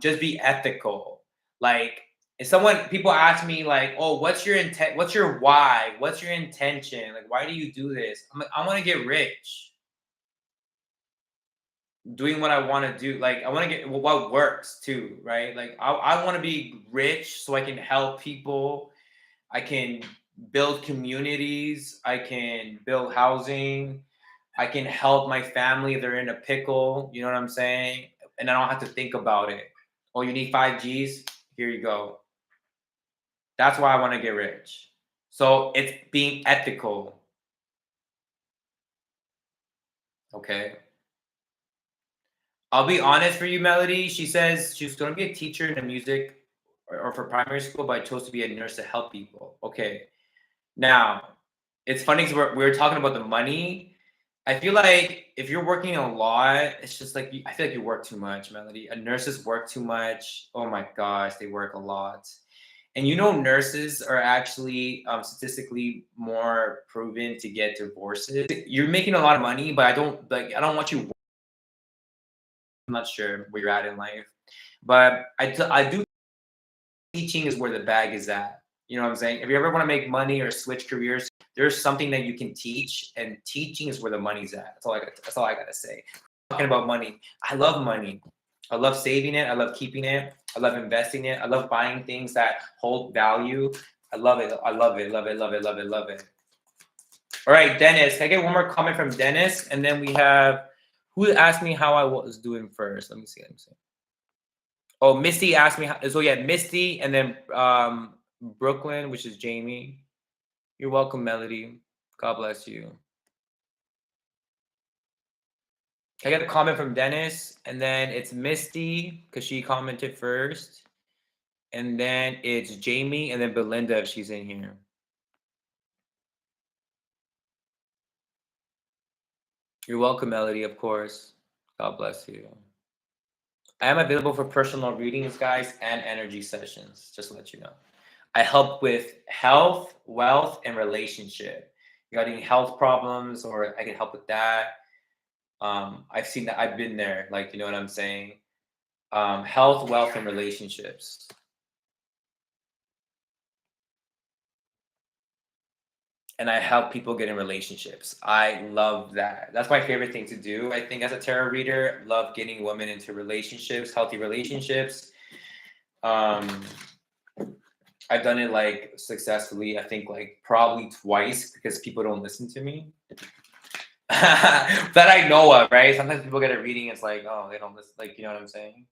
just be ethical. Like, if people ask me like, oh, what's your intent? What's your why? What's your intention? Like, why do you do this? I'm like, I want to get rich. Doing what I want to do. Like, I want to get what works too, right? Like, I want to be rich so I can help people. I can build communities. I can build housing. I can help my family if they're in a pickle. You know what I'm saying? And I don't have to think about it. Oh, you need 5Gs? Here you go. That's why I want to get rich. So it's being ethical. Okay. I'll be honest for you, Melody. She says she was going to be a teacher in the music or for primary school, but I chose to be a nurse to help people. Okay. Now, it's funny because we were talking about the money. I feel like if you're working a lot, it's just like, I feel like you work too much, Melody. Nurses work too much. Oh my gosh, they work a lot. And you know, nurses are actually statistically more proven to get divorces. You're making a lot of money, but I don't want you. I'm not sure where you're at in life, but I do. Teaching is where the bag is at. You know what I'm saying? If you ever want to make money or switch careers, there's something that you can teach, and teaching is where the money's at. That's all I gotta say. Talking about money, I love money. I love saving it. I love keeping it. I love investing it. I love buying things that hold value. I love it. I love it. Love it. Love it. Love it. Love it. All right, Dennis. Can I get one more comment from Dennis? And then we have who asked me how I was doing first. Let me see. Oh, Misty asked me. So yeah, Misty, and then Brooklyn, which is Jamie. You're welcome, Melody. God bless you. I got a comment from Dennis, and then it's Misty because she commented first, and then it's Jamie, and then Belinda if she's in here. You're welcome, Melody, of course. God bless you. I am available for personal readings, guys, and energy sessions, just to let you know. I help with health, wealth, and relationship. You got any health problems, or I can help with that. I've seen that. I've been there. Like, you know what I'm saying? Health, wealth, and relationships. And I help people get in relationships. I love that. That's my favorite thing to do. I think as a tarot reader, love getting women into relationships, healthy relationships. I I've done it like successfully, I think like probably twice because people don't listen to me. That I know of, right? Sometimes people get a reading, it's like, oh, they don't listen, like, you know what I'm saying?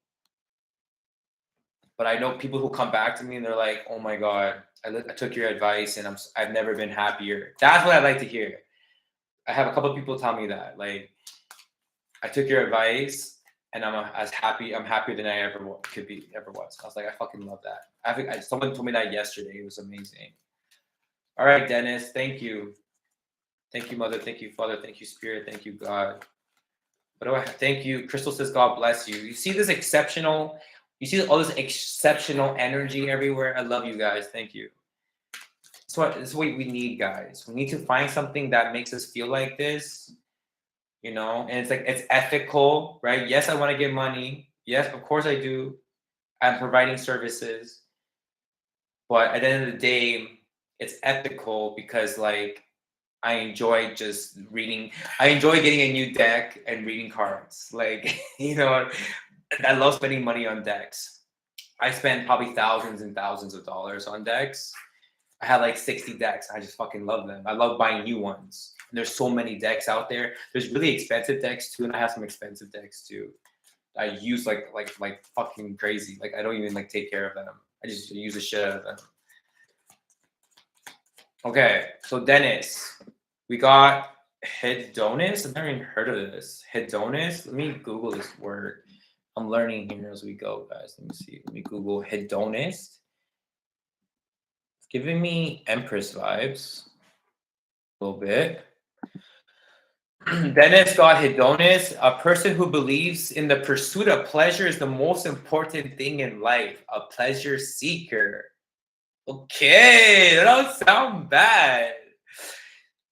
But I know people who come back to me and they're like, oh my God, I took your advice and I've never been happier. That's what I like to hear. I have a couple of people tell me that, like, I took your advice and I'm happier than I ever could be, ever was. I was like, I fucking love that. I think someone told me that yesterday. It was amazing. All right, Dennis, thank you. Thank you, Mother. Thank you, Father. Thank you, Spirit. Thank you, God. What do I have? Thank you. Crystal says, God bless you. You see this exceptional, you see all this exceptional energy everywhere. I love you guys. Thank you. This is what we need, guys. We need to find something that makes us feel like this, you know, and it's like, it's ethical, right? Yes, I want to get money. Yes, of course I do. I'm providing services. But at the end of the day, it's ethical because like I enjoy just reading. I enjoy getting a new deck and reading cards. Like, you know, I love spending money on decks. I spend probably thousands and thousands of dollars on decks. I have like 60 decks. I just fucking love them. I love buying new ones. And there's so many decks out there. There's really expensive decks too, and I have some expensive decks too. I use like fucking crazy. Like I don't even like take care of them. I just use the shit out of them. Okay, so Dennis, we got hedonist. I've never even heard of this. Hedonist. Let me Google this word. I'm learning here as we go, guys. Let me see. Let me Google hedonist. It's giving me Empress vibes a little bit. Dennis got hedonist. A person who believes in the pursuit of pleasure is the most important thing in life. A pleasure seeker. Okay, that don't sound bad.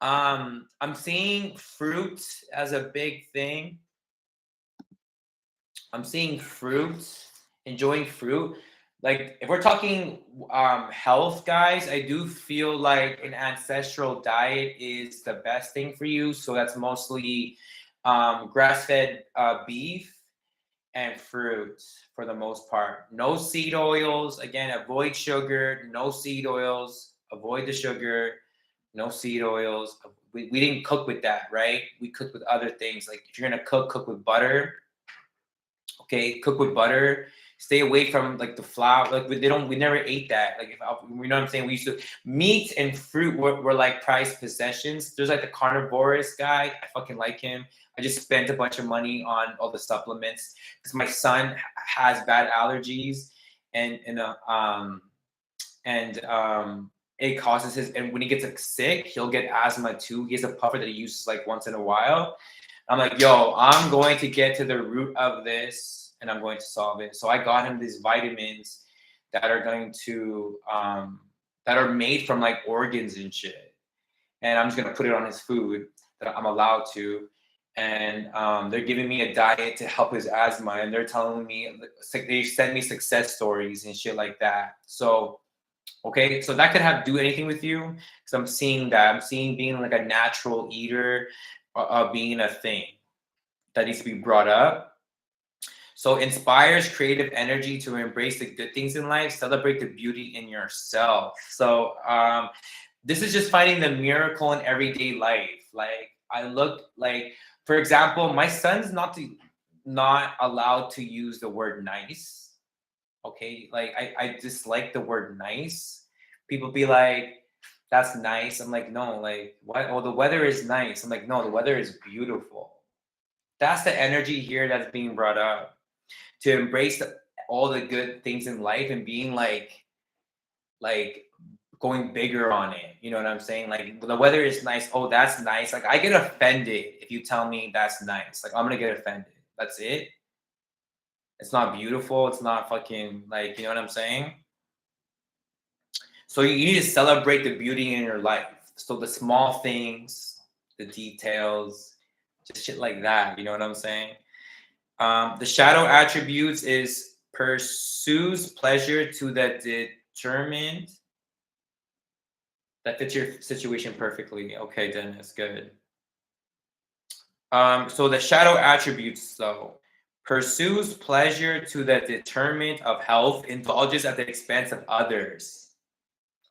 I'm seeing fruit as a big thing. I'm seeing fruit, enjoying fruit. Like if we're talking health, guys, I do feel like an ancestral diet is the best thing for you. So that's mostly grass-fed beef and fruit for the most part. No seed oils. Again, avoid sugar. No seed oils. Avoid the sugar. No seed oils. We didn't cook with that, right? We cooked with other things. Like if you're gonna cook with butter. Okay, cook with butter. Stay away from like the flour. Like we never ate that. Like if you know what I'm saying. We used to meat and fruit were like prized possessions. There's like the carnivorous guy. I fucking like him. I just spent a bunch of money on all the supplements because my son has bad allergies and it causes his, and when he gets like sick, he'll get asthma too. He has a puffer that he uses like once in a while. I'm like, yo, I'm going to get to the root of this and I'm going to solve it. So I got him these vitamins that are going to that are made from like organs and shit. And I'm just gonna put it on his food that I'm allowed to. And they're giving me a diet to help his asthma, and they're telling me they send me success stories and shit like that. So okay, so that could do anything with you because I'm seeing that. I'm seeing being like a natural eater, being a thing that needs to be brought up. So inspires creative energy to embrace the good things in life, celebrate the beauty in yourself. So this is just finding the miracle in everyday life. Like I look like, for example, my son's not allowed to use the word nice. Okay, like I dislike the word nice. People be like, that's nice. I'm like, no, like what? Oh, the weather is nice. I'm like, no, the weather is beautiful. That's the energy here that's being brought up to embrace all the good things in life and being like going bigger on it. You know what I'm saying? Like the weather is nice. Oh, that's nice. Like I get offended if you tell me that's nice. Like I'm gonna get offended. That's it. It's not beautiful. It's not fucking like, you know what I'm saying? So you need to celebrate the beauty in your life. So the small things, the details, just shit like that. You know what I'm saying? The shadow attributes is pursues pleasure to the determined. That fits your situation perfectly. Okay, Dennis, good. So the shadow attributes, though, pursues pleasure to the detriment of health, indulges at the expense of others.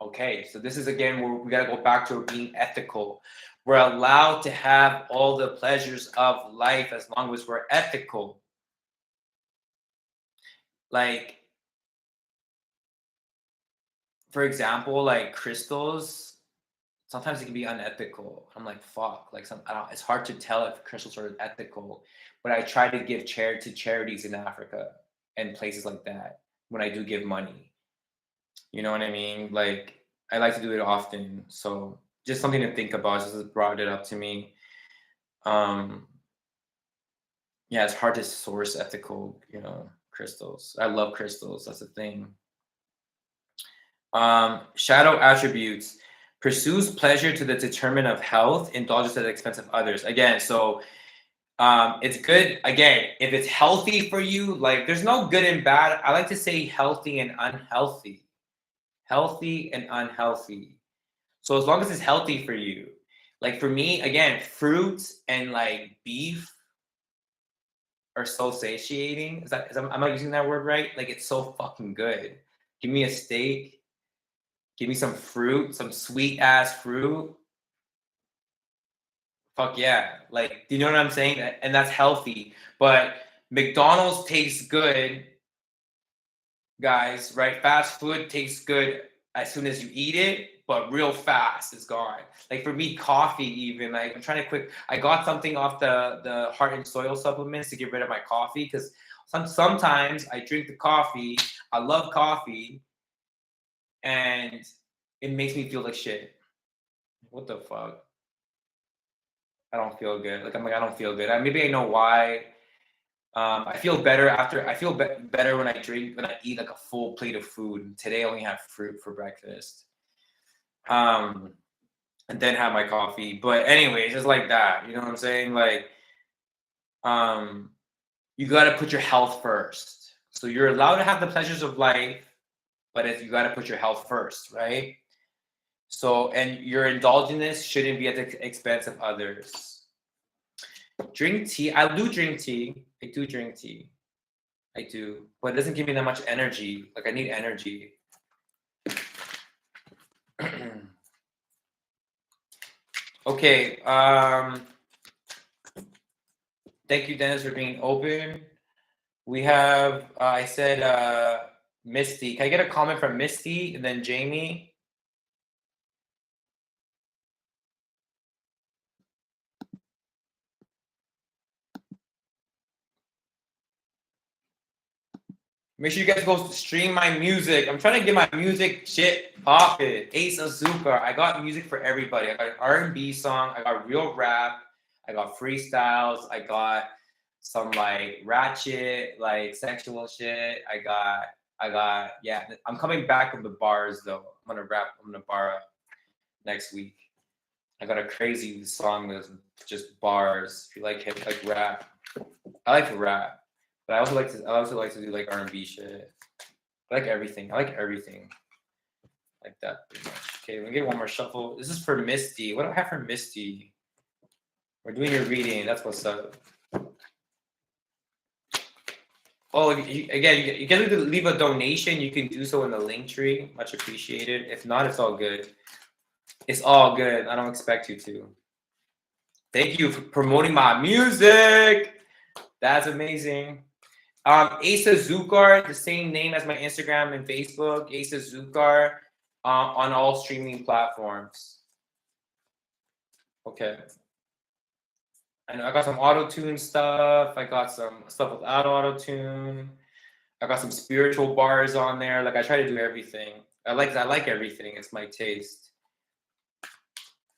Okay, so this is again where we got to go back to being ethical. We're allowed to have all the pleasures of life as long as we're ethical. Like, for example, like crystals, sometimes it can be unethical. I'm like, fuck, like I don't, it's hard to tell if crystals are ethical, but I try to give to charities in Africa and places like that when I do give money. You know what I mean? Like, I like to do it often. So just something to think about. Just brought it up to me. Um, yeah, it's hard to source ethical, crystals. I love crystals. That's the thing. Shadow attributes pursues pleasure to the detriment of health, indulges at the expense of others. Again, so it's good. Again, if it's healthy for you, like there's no good and bad. I like to say healthy and unhealthy. Healthy and unhealthy. So as long as it's healthy for you, like for me, again, fruits and like beef are so satiating. Am I using that word right? Like it's so fucking good. Give me a steak, give me some fruit, some sweet ass fruit. Fuck yeah. Like, do you know what I'm saying? And that's healthy. But McDonald's tastes good, guys, right? Fast food tastes good as soon as you eat it, but real fast it's gone. Like for me, coffee even, like I'm trying to I got something off the heart and soil supplements to get rid of my coffee because sometimes I drink the coffee. I love coffee and it makes me feel like shit. What the fuck? I don't feel good. Like I'm like I don't feel good. Maybe I know why. I feel better after. I feel better when I eat like a full plate of food. Today I only have fruit for breakfast. And then have my coffee. But anyways, it's like that. You know what I'm saying? Like, um, you got to put your health first. So you're allowed to have the pleasures of life, but you got to put your health first, right? So, and your indulgence shouldn't be at the expense of others. Drink tea. I do drink tea. I do drink tea. I do, but it doesn't give me that much energy. Like I need energy. Okay. Thank you, Dennis, for being open. We have, I said, Misty. Can I get a comment from Misty and then Jamie? Make sure you guys go stream my music. I'm trying to get my music shit poppin'. Ace Azuka. I got music for everybody. I got an R&B song. I got real rap. I got freestyles. I got some like ratchet, like sexual shit. I got, yeah. I'm coming back with the bars though. I'm gonna bar up next week. I got a crazy song that's just bars. If you like hip, like rap, I like to rap. But I also like to do like R&B shit. I like everything. Like that pretty much. Okay, let me get one more shuffle. This is for Misty. What do I have for Misty? We're doing your reading. That's what's up. Oh, again, you can leave a donation. You can do so in the link tree. Much appreciated. If not, it's all good. It's all good. I don't expect you to. Thank you for promoting my music. That's amazing. Asa Zukar, the same name as my Instagram and Facebook. Asa Zukar on all streaming platforms. Okay. And I got some auto-tune stuff. I got some stuff without auto-tune. I got some spiritual bars on there. Like I try to do everything. I like everything. It's my taste.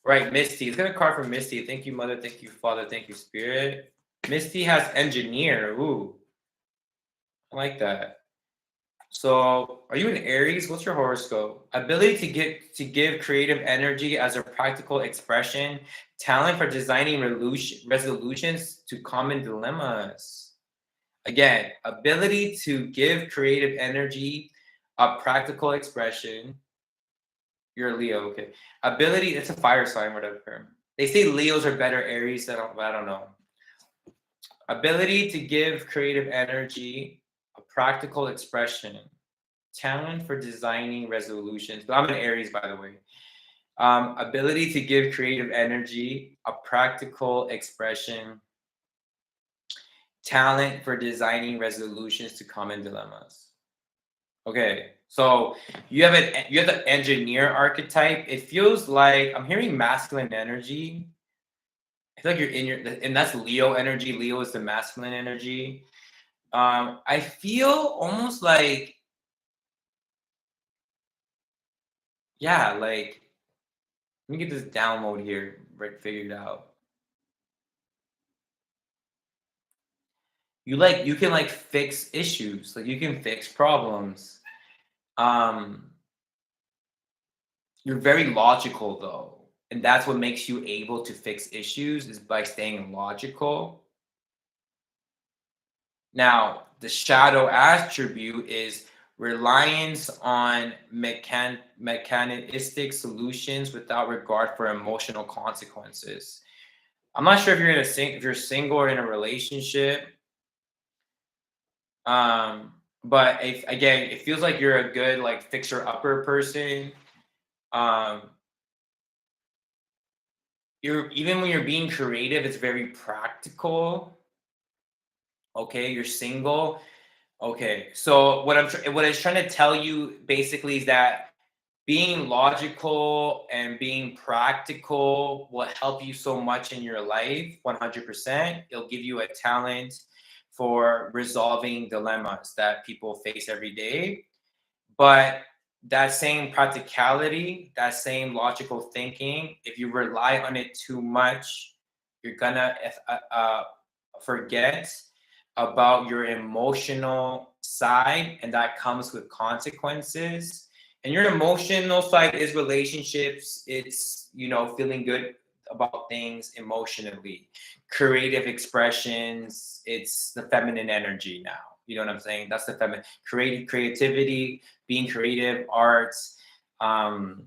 Right, Misty. It's gonna card from Misty. Thank you, Mother. Thank you, Father. Thank you, Spirit. Misty has engineer. Ooh. I like that. So, are you an Aries? What's your horoscope? Ability to give creative energy as a practical expression, talent for designing resolutions to common dilemmas. Again, ability to give creative energy, a practical expression. You're a Leo, okay. Ability, it's a fire sign, whatever. They say Leos are better Aries. I don't know. Ability to give creative energy, a practical expression, talent for designing resolutions. But I'm an Aries, by the way. Ability to give creative energy, a practical expression, talent for designing resolutions to common dilemmas. Okay, so you have the engineer archetype. It feels like I'm hearing masculine energy. I feel like you're in your, and that's Leo energy. Leo is the masculine energy. I feel almost like, yeah, like let me get this download here, right, figured out. You can like fix issues, like you can fix problems. Um, you're very logical though, and that's what makes you able to fix issues is by staying logical. Now, the shadow attribute is reliance on mechanistic solutions without regard for emotional consequences. I'm not sure if if you're single or in a relationship. But if again, it feels like you're a good like fixer upper person. Um, you're even when you're being creative, it's very practical. Okay, you're single. Okay, so what I was trying to tell you basically is that being logical and being practical will help you so much in your life. 100%. It'll give you a talent for resolving dilemmas that people face every day. But that same practicality, that same logical thinking, if you rely on it too much, you're gonna forget about your emotional side, and that comes with consequences. And your emotional side is relationships. It's feeling good about things emotionally, creative expressions. It's the feminine energy now. You know what I'm saying? That's the feminine creativity, being creative, arts, um,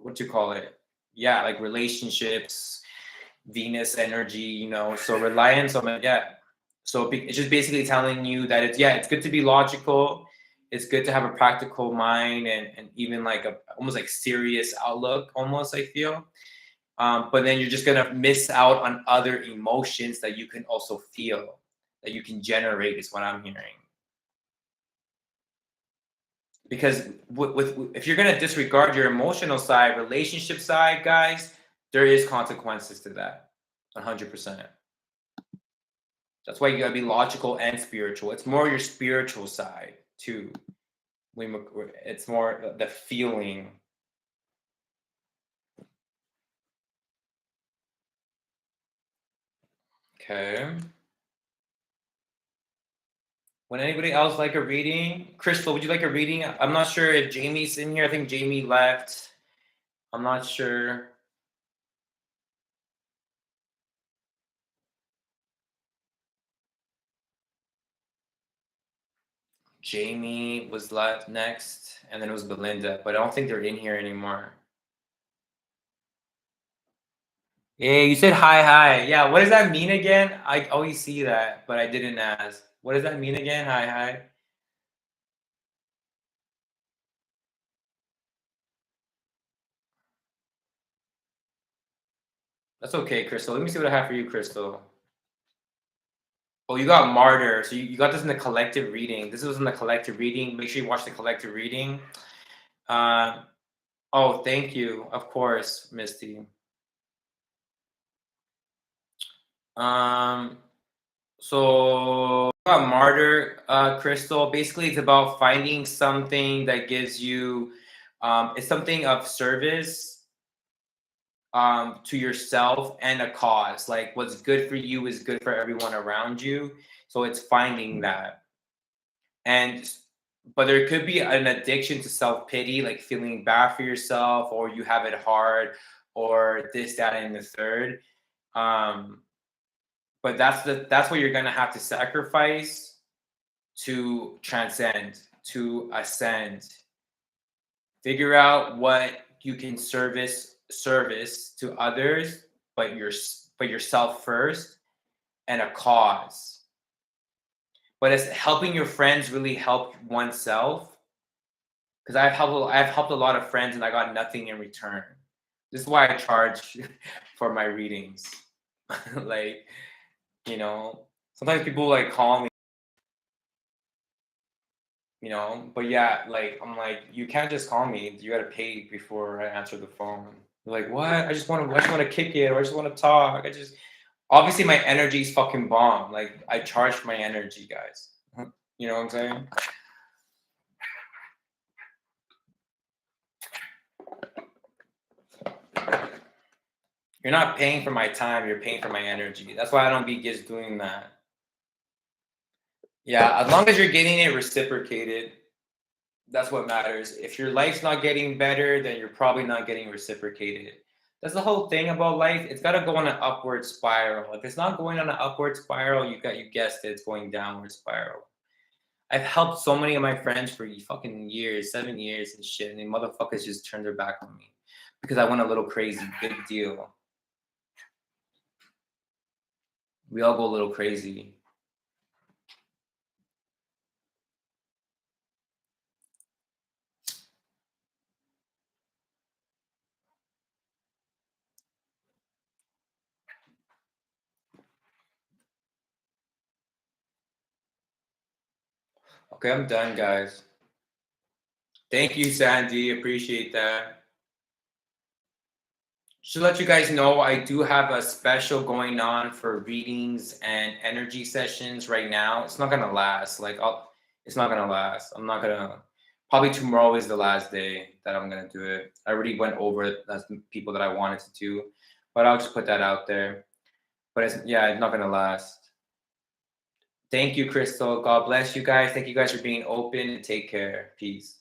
what you call it? Yeah, like relationships, Venus energy, so reliance on it, yeah. So it's just basically telling you that it's good to be logical. It's good to have a practical mind and even like a almost like serious outlook, almost I feel. But then you're just gonna miss out on other emotions that you can also feel, that you can generate, is what I'm hearing. Because if you're gonna disregard your emotional side, relationship side, guys, there is consequences to that. 100%. That's why you gotta be logical and spiritual. It's more your spiritual side too. It's more the feeling. Okay. Would anybody else like a reading? Crystal, would you like a reading? I'm not sure if Jamie's in here. I think Jamie left. I'm not sure. Jamie was left next, and then it was Belinda, but I don't think they're in here anymore. Yeah, you said hi, hi. Yeah, what does that mean again? I always see that, but I didn't ask. What does that mean again? Hi, hi. That's okay, Crystal. Let me see what I have for you, Crystal. Oh, you got Martyr. So you got this in the collective reading. This was in the collective reading. Make sure you watch the collective reading. Oh, thank you. Of course, Misty. Um, so got Martyr, Crystal. Basically, it's about finding something that gives you, it's something of service to yourself and a cause. Like what's good for you is good for everyone around you. So it's finding that. And but there could be an addiction to self-pity, like feeling bad for yourself, or you have it hard, or this, that, and the third. Um, but that's what you're gonna have to sacrifice to transcend, to ascend. Figure out what you can service to others, but yourself first, and a cause. but it's helping your friends really help oneself. Because I've helped a lot of friends and I got nothing in return. This is why I charge for my readings. Like, sometimes people like call me, but yeah, like I'm like, you can't just call me. You gotta pay before I answer the phone. They're like, what? I just want to kick it, or I just want to talk. Obviously my energy's fucking bomb. Like I charge for my energy, guys. You know what I'm saying? You're not paying for my time, you're paying for my energy. That's why I don't be just doing that. Yeah, as long as you're getting it reciprocated, that's what matters. If your life's not getting better, then you're probably not getting reciprocated. That's the whole thing about life. It's got to go on an upward spiral. If it's not going on an upward spiral, you guessed it, it's going downward spiral. I've helped so many of my friends for fucking years, 7 years and shit, and the motherfuckers just turned their back on me because I went a little crazy. Big deal. We all go a little crazy. Okay, I'm done, guys. Thank you, Sandy. Appreciate that. Just to let you guys know, I do have a special going on for readings and energy sessions right now. It's not gonna last. It's not gonna last. I'm not gonna. Probably tomorrow is the last day that I'm gonna do it. I already went over it as people that I wanted to do, but I'll just put that out there. But it's not gonna last. Thank you, Crystal. God bless you guys. Thank you guys for being open and take care. Peace.